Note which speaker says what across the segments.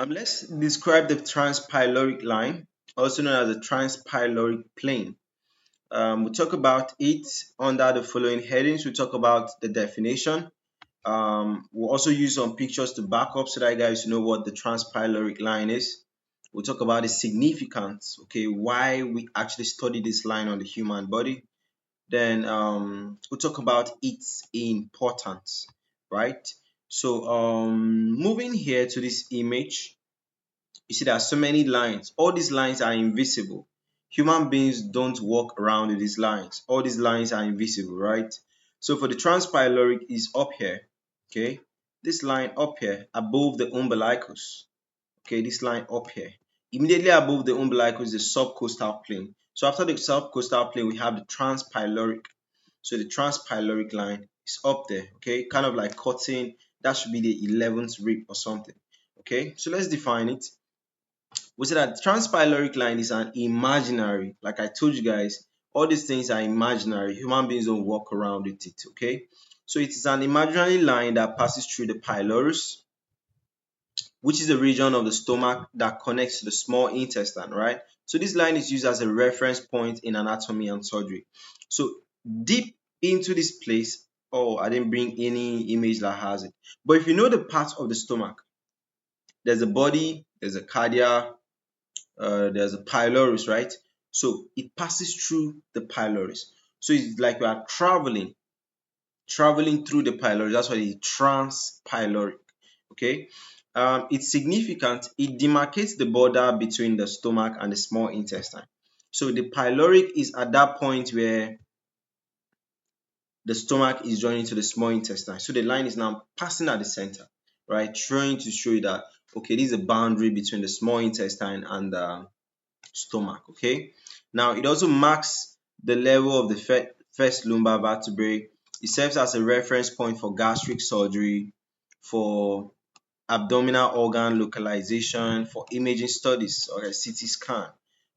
Speaker 1: Let's describe the transpyloric line, also known as the transpyloric plane. We'll talk about it under the following headings. We'll talk about the definition. We'll also use some pictures to back up so that you guys know what the transpyloric line is. We'll talk about the significance, okay, why we actually study this line on the human body. Then we'll talk about its importance, right? So moving here to this image, you see there are so many lines. All these lines are invisible. Human beings don't walk around with these lines. All these lines are invisible, right? So for the transpyloric is up here, okay? This line up here above the umbilicus, okay? This line up here. Immediately above the umbilicus is the subcostal plane. So after the subcostal plane, we have the transpyloric. So the transpyloric line is up there, okay? Kind of like cutting, that should be the 11th rib or something, okay? So let's define it. We say that transpyloric line is an imaginary, like I told you guys, all these things are imaginary. Human beings don't walk around with it, okay? So it is an imaginary line that passes through the pylorus, which is the region of the stomach that connects to the small intestine, right? So this line is used as a reference point in anatomy and surgery. So deep into this place, oh, I didn't bring any image that has it. But if you know the parts of the stomach, there's a body, there's a cardia, there's a pylorus, right? So it passes through the pylorus. So it's like we are traveling through the pylorus. That's why it's transpyloric. Okay. It's significant. It demarcates the border between the stomach and the small intestine. So the pyloric is at that point where the stomach is joining to the small intestine. So the line is now passing at the center, right? Trying to show you that, okay, this is a boundary between the small intestine and the stomach, okay? Now, it also marks the level of the first lumbar vertebrae. It serves as a reference point for gastric surgery, for abdominal organ localization, for imaging studies or a CT scan,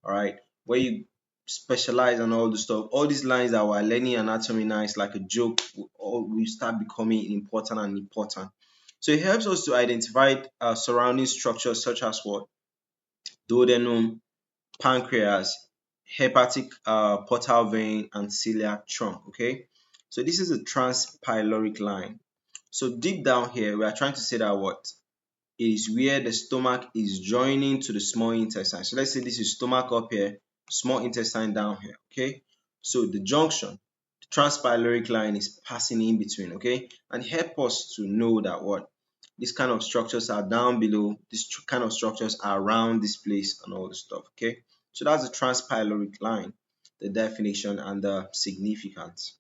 Speaker 1: all right? Where you specialize on all the stuff. All these lines that we're learning anatomy now is like a joke. We start becoming important and important. So it helps us to identify surrounding structures such as what? Duodenum, pancreas, hepatic portal vein, and celiac trunk. Okay, so this is a transpyloric line. So deep down here, we are trying to say that what it is where the stomach is joining to the small intestine. So let's say this is stomach up here, small intestine down here. Okay, so the junction, the transpyloric line is passing in between. Okay, and help us to know that what these kind of structures are down below, these kind of structures are around this place and all the stuff. Okay, so that's the transpyloric line, the definition and the significance.